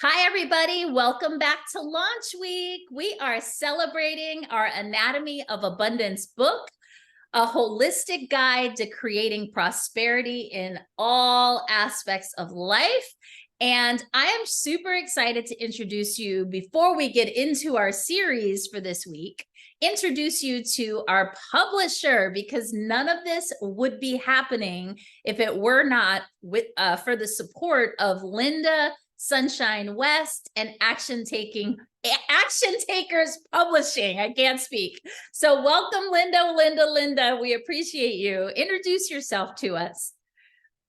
Hi, everybody. Welcome back to Launch Week. We are celebrating our Anatomy of Abundance book, a holistic guide to creating prosperity in all aspects of life. And I am super excited to introduce you, before we get into our series for this week, introduce you to our publisher, because none of this would be happening if it were not for the support of Lynda, Sunshine West, and Action Takers Publishing. I can't speak. So welcome, Lynda. We appreciate you. Introduce yourself to us.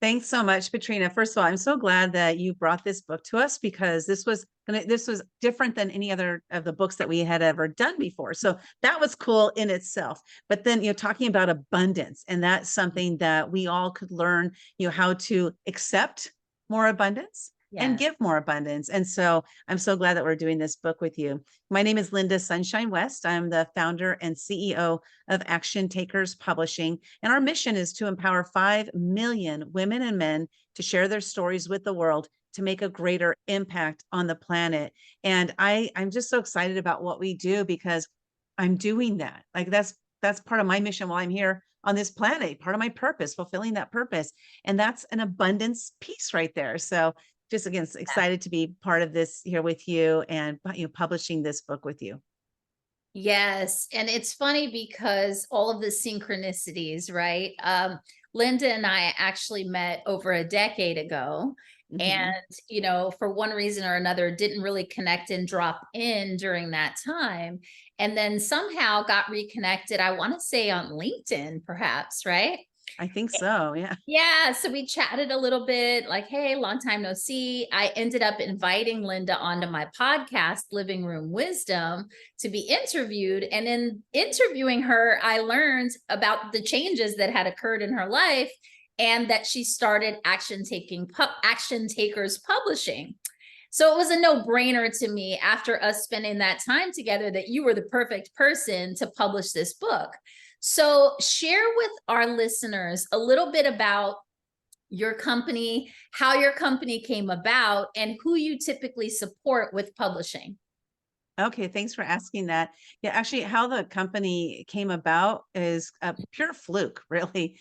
Thanks so much, Katrina. First of all, I'm so glad that you brought this book to us because this was different than any other of the books that we had ever done before. So that was cool in itself. But then, talking about abundance, and that's something that we all could learn, how to accept more abundance and Yes. give more abundance. And so I'm so glad that we're doing this book with you. My name is Lynda Sunshine West. I'm the founder and CEO of Action Takers Publishing. And our mission is to empower 5 million women and men to share their stories with the world to make a greater impact on the planet. And I'm just so excited about what we do because I'm doing that. Like that's part of my mission while I'm here on this planet, part of my purpose, fulfilling that purpose. And that's an abundance piece right there. So just again, excited to be part of this here with you and publishing this book with you. Yes. And it's funny because all of the synchronicities, right? Linda and I actually met over a decade ago. Mhm. And, for one reason or another, didn't really connect and drop in during that time. And then somehow got reconnected, I want to say on LinkedIn, perhaps, right? I think so. Yeah. Yeah, so we chatted a little bit, like, hey, long time no see. I ended up inviting Lynda onto my podcast, Living Room Wisdom, to be interviewed. And in interviewing her, I learned about the changes that had occurred in her life and that she started Action Takers Publishing. So it was a no-brainer to me, after us spending that time together, that you were the perfect person to publish this book. So share with our listeners a little bit about your company, how your company came about, and who you typically support with publishing. Okay, thanks for asking that. Yeah, actually, how the company came about is a pure fluke, really.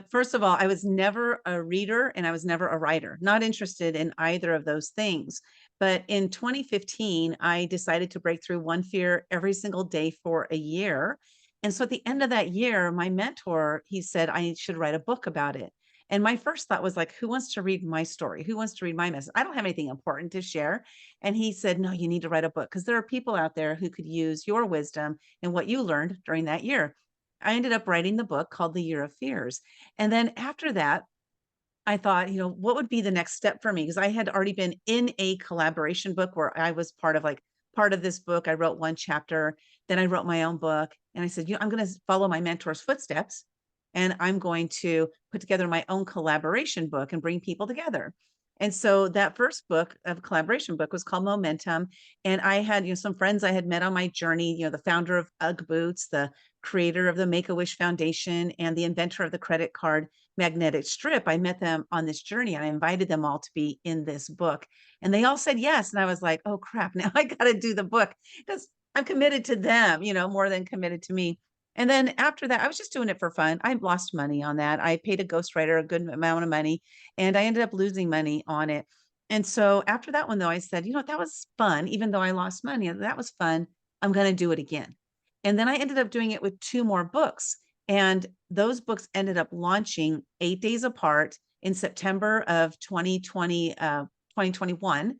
First of all, I was never a reader and I was never a writer, not interested in either of those things. But in 2015, I decided to break through one fear every single day for a year. And so at the end of that year, my mentor, he said I should write a book about it. And my first thought was like, who wants to read my story? Who wants to read my message? I don't have anything important to share. And he said, no, you need to write a book because there are people out there who could use your wisdom and what you learned during that year. I ended up writing the book called The Year of Fears. And then after that, I thought, what would be the next step for me? Because I had already been in a collaboration book where I was part of this book. I wrote one chapter, then I wrote my own book. And I said, I'm going to follow my mentor's footsteps and I'm going to put together my own collaboration book and bring people together. And so that first book of collaboration book was called Momentum. And I had, some friends I had met on my journey, the founder of UGG Boots, the creator of the Make-A-Wish Foundation, and the inventor of the credit card magnetic strip. I met them on this journey and I invited them all to be in this book. And they all said yes. And I was like, oh crap, now I got to do the book because I'm committed to them, more than committed to me. And then after that, I was just doing it for fun. I lost money on that. I paid a ghostwriter a good amount of money and I ended up losing money on it. And so after that one, though, I said, that was fun. Even though I lost money, that was fun. I'm going to do it again. And then I ended up doing it with 2 more books. And those books ended up launching 8 days apart in September of 2021.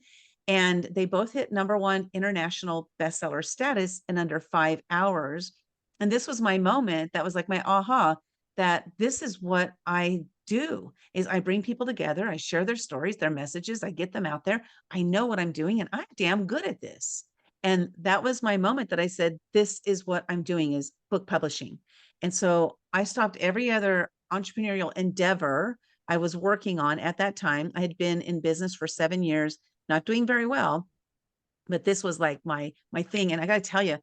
And they both hit #1 international bestseller status in under 5 hours. And this was my moment. That was like my aha, that this is what I do is I bring people together. I share their stories, their messages. I get them out there. I know what I'm doing and I'm damn good at this. And that was my moment that I said, this is what I'm doing is book publishing. And so I stopped every other entrepreneurial endeavor I was working on at that time. I had been in business for 7 years, not doing very well, but this was like my thing. And I got to tell you,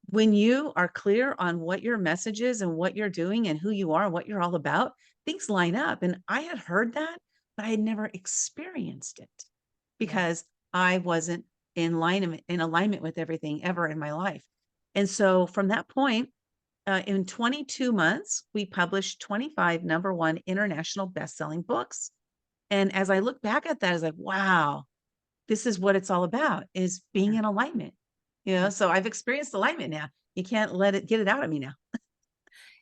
when you are clear on what your message is and what you're doing and who you are and what you're all about, things line up. And I had heard that, but I had never experienced it Yeah. because I wasn't in alignment with everything ever in my life. And so from that point, in 22 months, we published 25 number one international best-selling books. And as I look back at that, I was like, wow, this is what it's all about, is being in alignment. So I've experienced alignment now. You can't get it out of me now.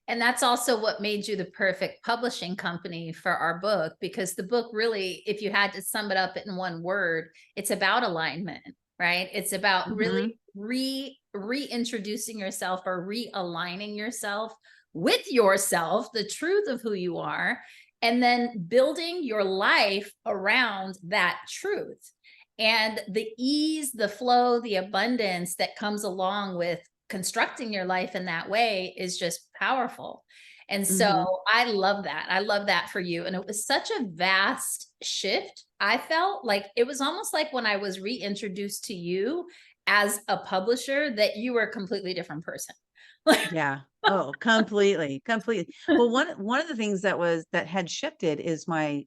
And that's also what made you the perfect publishing company for our book, because the book really, if you had to sum it up in one word, it's about alignment, right? It's about really Mhm. reintroducing yourself or realigning yourself with yourself, the truth of who you are, and then building your life around that truth. And the ease, the flow, the abundance that comes along with constructing your life in that way is just powerful. And so Mhm. I love that. I love that for you. And it was such a vast shift. I felt like it was almost like when I was reintroduced to you as a publisher, that you were a completely different person. Yeah. Oh, completely, completely. Well, one of the things that had shifted is my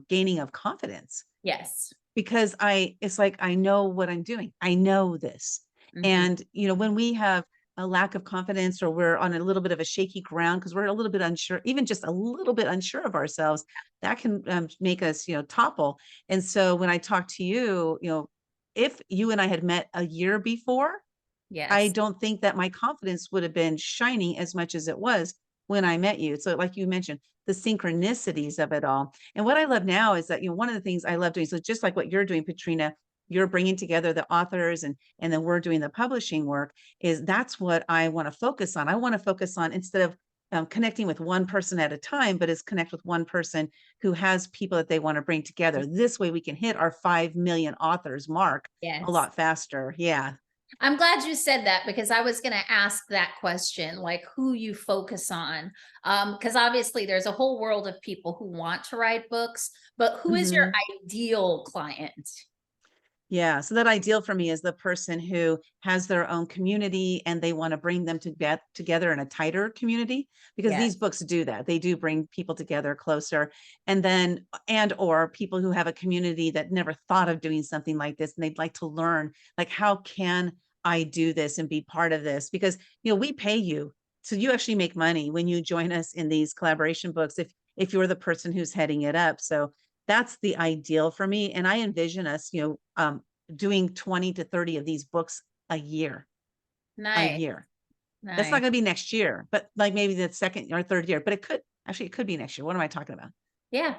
gaining of confidence, Yes. because it's like, I know what I'm doing. I know this. Mhm. And, when we have a lack of confidence, or we're on a little bit of a shaky ground because we're a little bit unsure, even just a little bit unsure of ourselves, that can make us, topple. And so when I talk to you, if you and I had met a year before, I Yes. don't think that my confidence would have been shining as much as it was when I met you. So like you mentioned, the synchronicities of it all. And what I love now is that, one of the things I love doing, so just like what you're doing, Patrina, you're bringing together the authors, and then we're doing the publishing work, is that's what I want to focus on. I want to focus on, instead of connecting with one person at a time, but is connect with one person who has people that they want to bring together. This way we can hit our 5 million authors mark a Yes. lot faster. Yeah. I'm glad you said that, because I was going to ask that question, like who you focus on. Because obviously there's a whole world of people who want to write books, but who is your Mhm. ideal client? Yeah, so that ideal for me is the person who has their own community and they want to bring them to get together in a tighter community, because Yes. these books do that. They do bring people together closer. And then, or people who have a community that never thought of doing something like this, and they'd like to learn, like, how can I do this and be part of this? Because, we pay you. So you actually make money when you join us in these collaboration books, if you're the person who's heading it up. So that's the ideal for me. And I envision us, doing 20 to 30 of these books a year, a Nice. year. That's not Nice. going to be next year, but like maybe the second or third year, but it could be next year. What am I talking about? Yeah.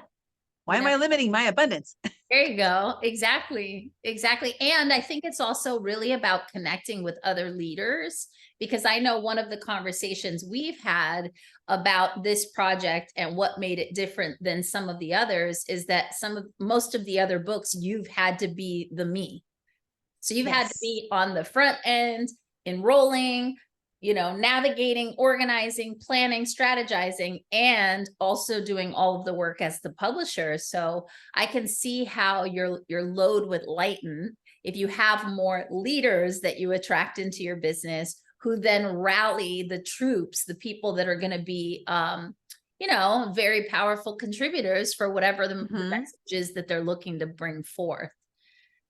Why am I limiting my abundance? There you go. Exactly. Exactly. And I think it's also really about connecting with other leaders, because I know one of the conversations we've had about this project and what made it different than some of the others is that most of the other books, you've had to be the me. So you've had to Yes. be on the front end, enrolling, navigating, organizing, planning, strategizing, and also doing all of the work as the publisher. So I can see how your load would lighten if you have more leaders that you attract into your business, who then rally the troops, the people that are going to be very powerful contributors for whatever the Hmm. message is that they're looking to bring forth.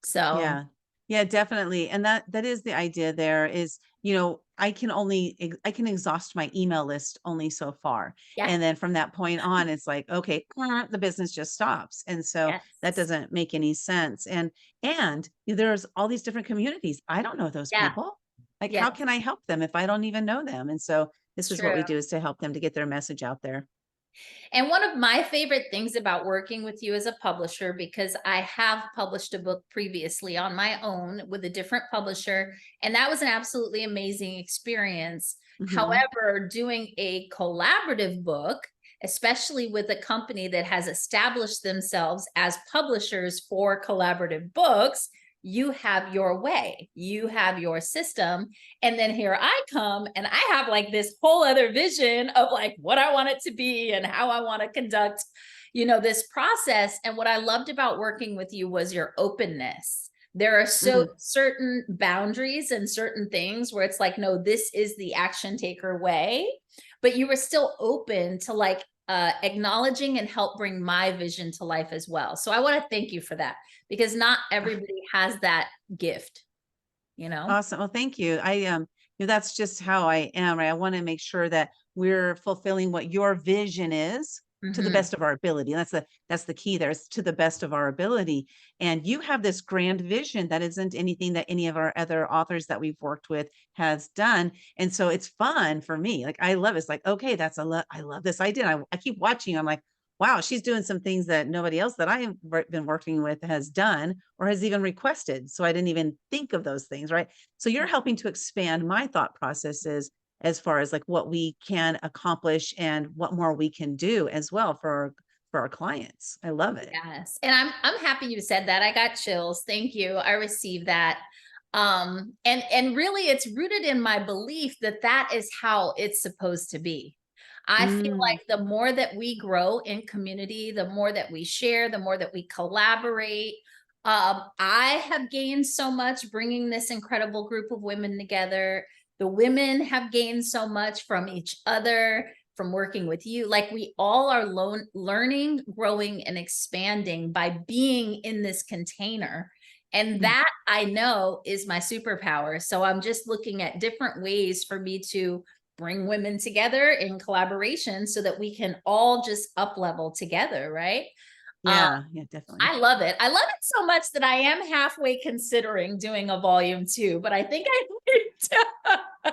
So Yeah. Yeah, definitely. And that is the idea there is, I can exhaust my email list only so far. yeah. And then from that point on, it's like, okay, the business just stops. And so that Yes. doesn't make any sense. And there's all these different communities. I don't know those Yeah. people. Like, how Yes. can I help them if I don't even know them? And so It's this is what true. we do, is to help them to get their message out there. And one of my favorite things about working with you as a publisher, because I have published a book previously on my own with a different publisher, and that was an absolutely amazing experience. Hmm. However, doing a collaborative book, especially with a company that has established themselves as publishers for collaborative books, you have your way, you have your system. And then here I come and I have like this whole other vision of like what I want it to be and how I want to conduct, this process. And what I loved about working with you was your openness. There are so Hmm. certain boundaries and certain things where it's like, no, this is the action taker way, but you were still open to like acknowledging and help bring my vision to life as well. So I want to thank you for that, because not everybody has that gift, you know? Awesome. Well, thank you. That's just how I am, right? I want to make sure that we're fulfilling what your vision is to the Mhm. best of our ability. That's the key there, is to the best of our ability. And you have this grand vision that isn't anything that any of our other authors that we've worked with has done. And so it's fun for me. Like I love it. It's like, okay, I love this idea. I keep watching. I'm like, wow, she's doing some things that nobody else that I've been working with has done or has even requested. So I didn't even think of those things, right? So you're helping to expand my thought processes as far as like what we can accomplish and what more we can do as well for our clients. I love it. Yes. And I'm happy you said that. I got chills. Thank you. I received that. And really it's rooted in my belief that that is how it's supposed to be. I feel Mm, like the more that we grow in community, the more that we share, the more that we collaborate. I have gained so much bringing this incredible group of women together. The women have gained so much from each other, from working with you. Like we all are learning, growing, and expanding by being in this container. And yeah. that I know is my superpower. So I'm just looking at different ways for me to bring women together in collaboration so that we can all just up level together, right? Um, Yeah, yeah, definitely. I love it. I love it so much that I am halfway considering doing a volume 2, but I think I need to Uh,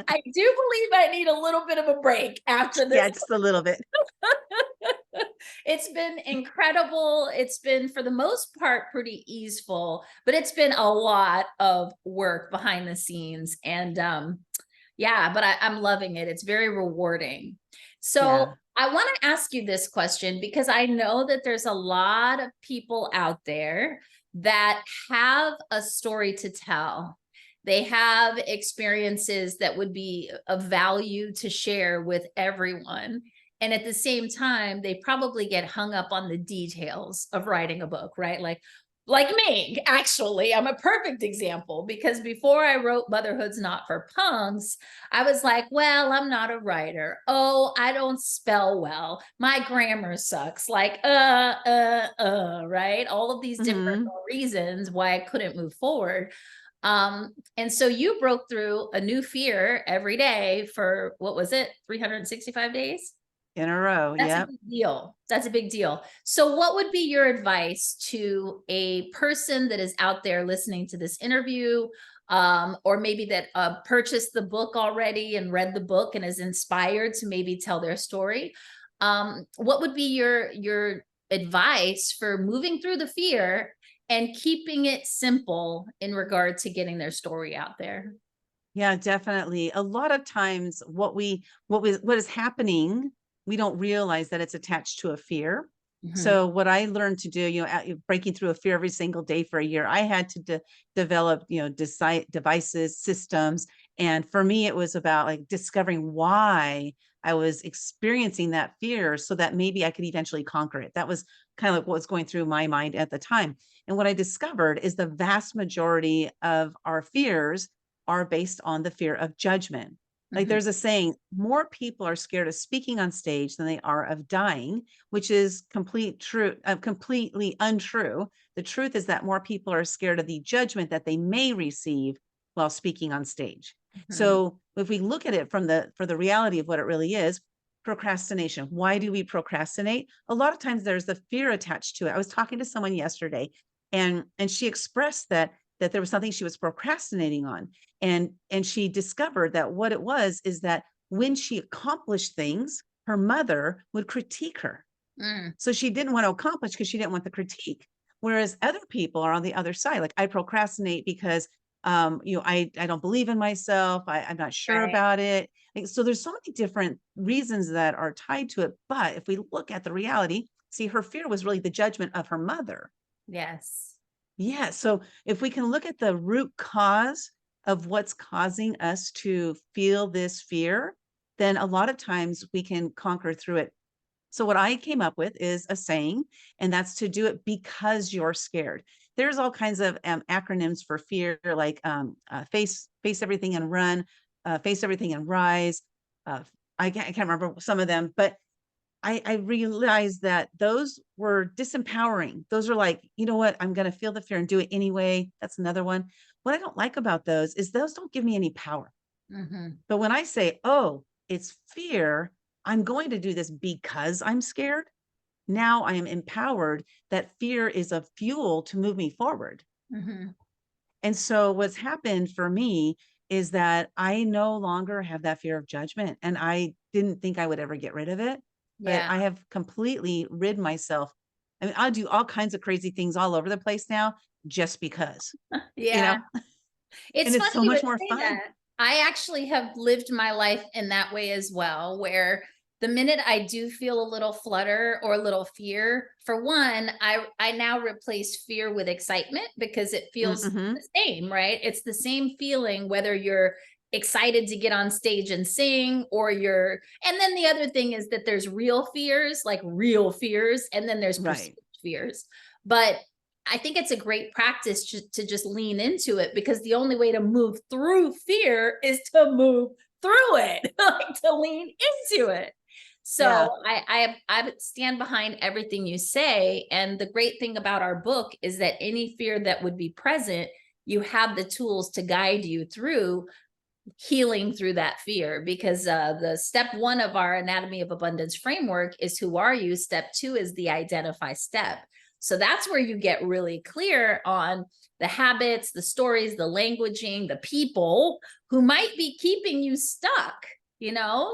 I do believe I need a little bit of a break after yeah, this. just a little bit. It's been incredible. It's been, for the most part, pretty easeful, but it's been a lot of work behind the scenes. And yeah, but I'm loving it. It's very rewarding. So Yeah. I want to ask you this question, because I know that there's a lot of people out there that have a story to tell. They have experiences that would be of value to share with everyone. And at the same time, they probably get hung up on the details of writing a book, right? Like me, actually, I'm a perfect example, because before I wrote Motherhood's Not for Punks, I was like, well, I'm not a writer. Oh, I don't spell well. My grammar sucks. Like, right? All of these different Hmm. reasons why I couldn't move forward. And so you broke through a new fear every day for, what was it, 365 days? In a row. That's a Yep. big deal. That's a big deal. So what would be your advice to a person that is out there listening to this interview, or maybe that purchased the book already and read the book and is inspired to maybe tell their story? What would be your advice for moving through the fear and keeping it simple in regard to getting their story out there? Yeah, definitely. A lot of times what is happening, we don't realize that it's attached to a fear. Mhm. So what I learned to do, breaking through a fear every single day for a year, I had to develop, devices, systems. And for me, it was about like discovering why I was experiencing that fear so that maybe I could eventually conquer it. That was kind of like what was going through my mind at the time. And what I discovered is the vast majority of our fears are based on the fear of judgment. Like Mhm. there's a saying, more people are scared of speaking on stage than they are of dying, which is completely untrue. The truth is that more people are scared of the judgment that they may receive while speaking on stage. Mhm. So if we look at it for the reality of what it really is, procrastination. Why do we procrastinate? A lot of times there's the fear attached to it. I was talking to someone yesterday and she expressed that there was something she was procrastinating on, and she discovered that what it was is that when she accomplished things, her mother would critique her. Mm. So she didn't want to accomplish because she didn't want the critique. Whereas other people are on the other side. Like I procrastinate because I don't believe in myself. I'm not sure Right. about it. Like, so there's so many different reasons that are tied to it. But if we look at the reality, see, her fear was really the judgment of her mother. Yes. Yeah. So if we can look at the root cause of what's causing us to feel this fear, then a lot of times we can conquer through it. So what I came up with is a saying, and that's to do it because you're scared. There's all kinds of acronyms for fear, like face everything and run, face everything and rise. Uh, I can't remember some of them, but I realized that those were disempowering. Those are like, you know what? I'm going to feel the fear and do it anyway. That's another one. What I don't like about those is those don't give me any power. Mhm. But when I say, oh, it's fear, I'm going to do this because I'm scared. Now I am empowered that fear is a fuel to move me forward. Mhm. And so what's happened for me is that I no longer have that fear of judgment. And I didn't think I would ever get rid of it, but Yeah. I have completely rid myself. I mean, I'll do all kinds of crazy things all over the place now just because, you Yeah. know, It's and it's funny so you much would more say fun. that. I actually have lived my life in that way as well, where the minute I do feel a little flutter or a little fear, for one, I now replace fear with excitement because it feels Mm-hmm. the same, right? It's the same feeling whether you're excited to get on stage and sing or you're and then the other thing is that there's real fears, like real fears, and then there's perceived Right. fears. But I think it's a great practice to just lean into it because the only way to move through fear is to move through it, like to lean into it. So Yeah. I stand behind everything you say. And the great thing about our book is that any fear that would be present, you have the tools to guide you through healing through that fear because the step one of our anatomy of abundance framework is who are you. Step two is the identify step. So that's where you get really clear on the habits, the stories, the languaging, the people who might be keeping you stuck,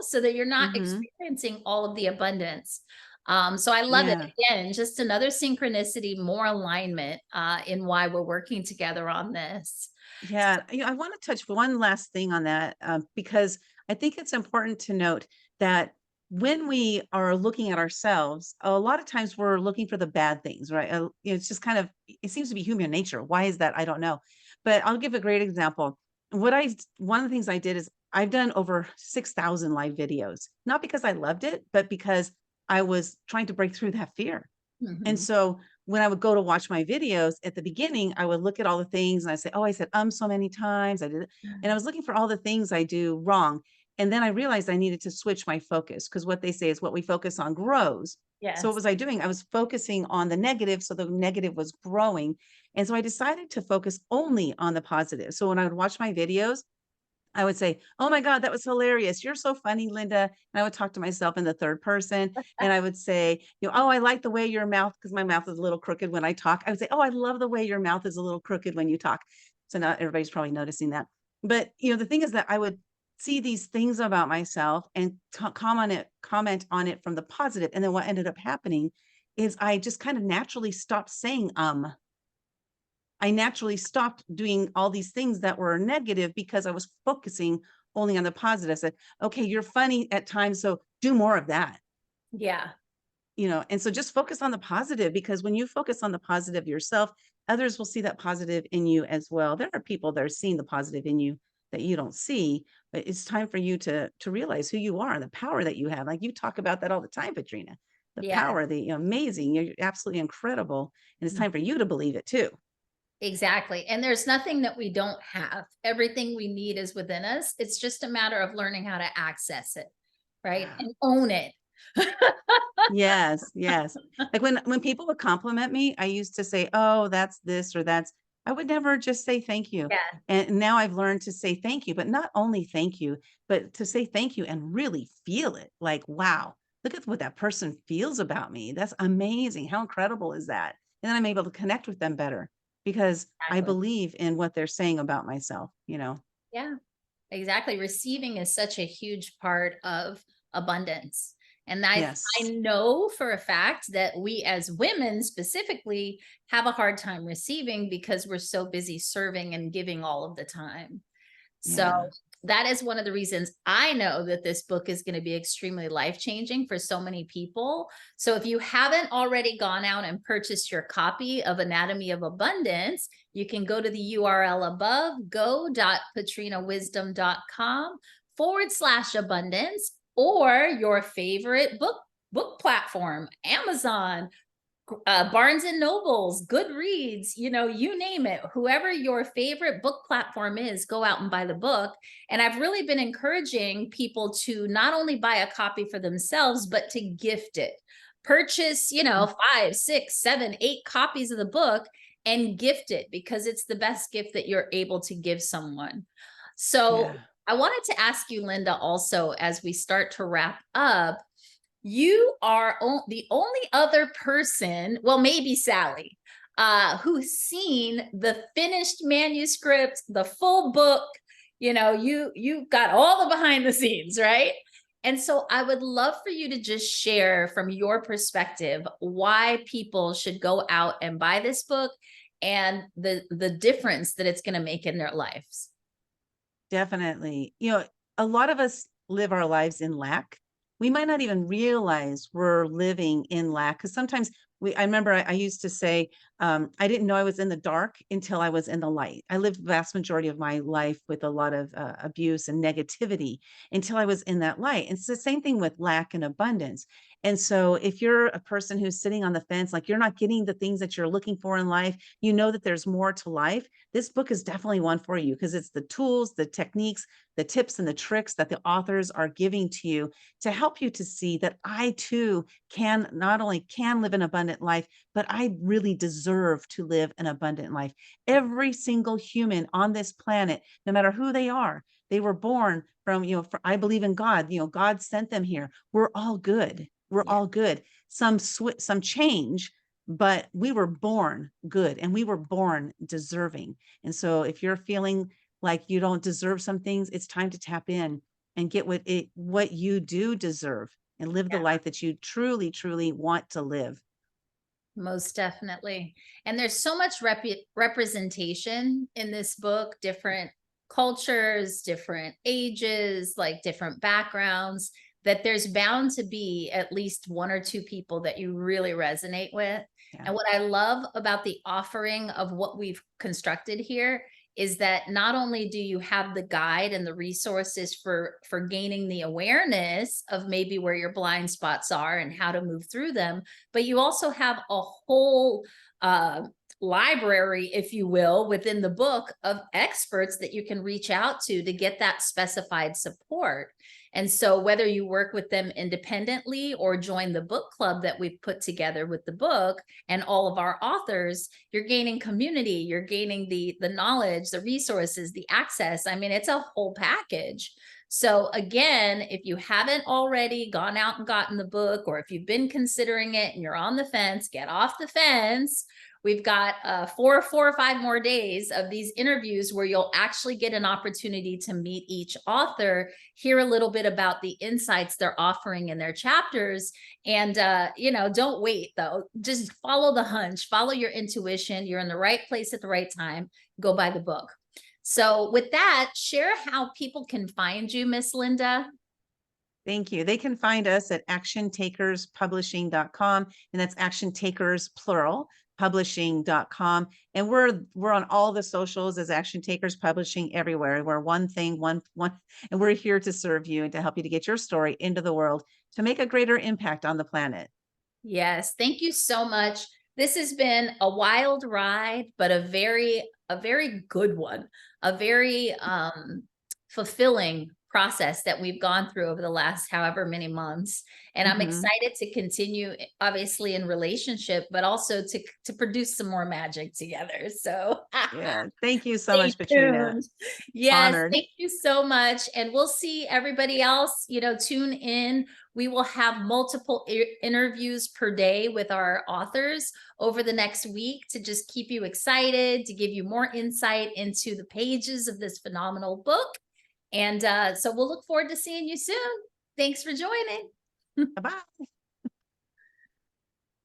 so that you're not Mm-hmm. experiencing all of the abundance. So I love it. Yeah. Again, just another synchronicity, more alignment in why we're working together on this. Yeah, I want to touch one last thing on that because I think it's important to note that when we are looking at ourselves, a lot of times we're looking for the bad things, right? It's just kind of, it seems to be human nature. Why is that? I don't know. But I'll give a great example. One of the things I did is I've done over 6,000 live videos, not because I loved it, but because I was trying to break through that fear. And Mhm. so when I would go to watch my videos at the beginning, I would look at all the things and I say, oh, I said so many times. I did it. And I was looking for all the things I do wrong. And then I realized I needed to switch my focus because what they say is what we focus on grows. So what Yes. was I doing? I was focusing on the negative. So the negative was growing. And so I decided to focus only on the positive. So when I would watch my videos, I would say, "Oh my God, that was hilarious. You're so funny, Linda." And I would talk to myself in the third person. And I would say, "Oh, I like the way your mouth, because my mouth is a little crooked when I talk." I would say, "Oh, I love the way your mouth is a little crooked when you talk." So now everybody's probably noticing that. But the thing is that I would see these things about myself and comment on it from the positive. And then what ended up happening is I just kind of naturally stopped saying I naturally stopped doing all these things that were negative because I was focusing only on the positive. I said, okay, you're funny at times, so do more of that, Yeah. and so just focus on the positive because when you focus on the positive yourself, others will see that positive in you as well. There are people that are seeing the positive in you that you don't see, but it's time for you to realize who you are and the power that you have. Like you talk about that all the time, Patrina. The Yeah. power, the amazing, you're absolutely incredible. And it's time for you to believe it too. Exactly. And there's nothing that we don't have. Everything we need is within us. It's just a matter of learning how to access it, right? Yeah. And own it. Yes, yes. Like when people would compliment me, I used to say, "Oh, that's this or that's." I would never just say thank you. Yeah. And now I've learned to say thank you, but not only thank you, but to say thank you and really feel it. Like, wow, look at what that person feels about me. That's amazing. How incredible is that? And then I'm able to connect with them better because I Exactly. believe in what they're saying about myself. Yeah. Exactly. Receiving is such a huge part of abundance. And I Yes. know for a fact that we as women specifically have a hard time receiving because we're so busy serving and giving all of the time. So Yeah. that is one of the reasons I know that this book is going to be extremely life-changing for so many people. So if you haven't already gone out and purchased your copy of Anatomy of Abundance, you can go to the URL above, go.patrinawisdom.com/abundance, or your favorite book platform, Amazon, Barnes and Nobles, Goodreads, you name it, whoever your favorite book platform is, go out and buy the book. And I've really been encouraging people to not only buy a copy for themselves, but to gift it. Purchase, Mm. 5, 6, 7, 8 copies of the book and gift it, because it's the best gift that you're able to give someone. So Yeah. I wanted to ask you, Lynda, also, as we start to wrap up, you are the only other person, well, maybe Sally, who's seen the finished manuscript, the full book. You got all the behind the scenes, right? And so I would love for you to just share from your perspective why people should go out and buy this book and the difference that it's going to make in their lives. Definitely. A lot of us live our lives in lack. We might not even realize we're living in lack, because sometimes I remember I used to say, I didn't know I was in the dark until I was in the light. I lived the vast majority of my life with a lot of abuse and negativity until I was in that light. And it's the same thing with lack and abundance. And so if you're a person who's sitting on the fence, like you're not getting the things that you're looking for in life, you know that there's more to life. This book is definitely one for you, because it's the tools, the techniques, the tips and the tricks that the authors are giving to you to help you to see that I too can not only can live an abundant life, but I really deserve to live an abundant life. Every single human on this planet, no matter who they were born from, I believe in God, God sent them here. We're all good. We're Yeah. all good. Some change, but we were born good and we were born deserving. And so if you're feeling like you don't deserve some things, it's time to tap in and get what you do deserve and live the life that you truly, truly want to live. Most definitely. And there's so much representation in this book, different cultures, different ages, like different backgrounds, that there's bound to be at least one or two people that you really resonate with. Yeah. And what I love about the offering of what we've constructed here is that not only do you have the guide and the resources for gaining the awareness of maybe where your blind spots are and how to move through them, but you also have a whole library, if you will, within the book of experts that you can reach out to get that specified support. And so whether you work with them independently or join the book club that we've put together with the book and all of our authors, you're gaining community, you're gaining the knowledge, the resources, the access. I mean, it's a whole package. So again, if you haven't already gone out and gotten the book, or if you've been considering it and you're on the fence, get off the fence. We've got 4 or 5 more days of these interviews where you'll actually get an opportunity to meet each author, hear a little bit about the insights they're offering in their chapters. And, don't wait though. Just follow the hunch, follow your intuition. You're in the right place at the right time. Go buy the book. So with that, share how people can find you, Miss Lynda. Thank you. They can find us at actiontakerspublishing.com, and that's action takers plural publishing.com. And we're on all the socials as Action Takers Publishing everywhere. We're one thing, one, and we're here to serve you and to help you to get your story into the world to make a greater impact on the planet. Yes, thank you so much. This has been a wild ride, but a very good one, a very fulfilling process that we've gone through over the last however many months. And I'm Mhm. excited to continue, obviously in relationship, but also to produce some more magic together. So Yeah. Thank you so stay much, Patrina. tuned. Yes, Honored. thank you so much. And we'll see everybody else, tune in. We will have multiple interviews per day with our authors over the next week to just keep you excited, to give you more insight into the pages of this phenomenal book. And so we'll look forward to seeing you soon. Thanks for joining. Bye-bye.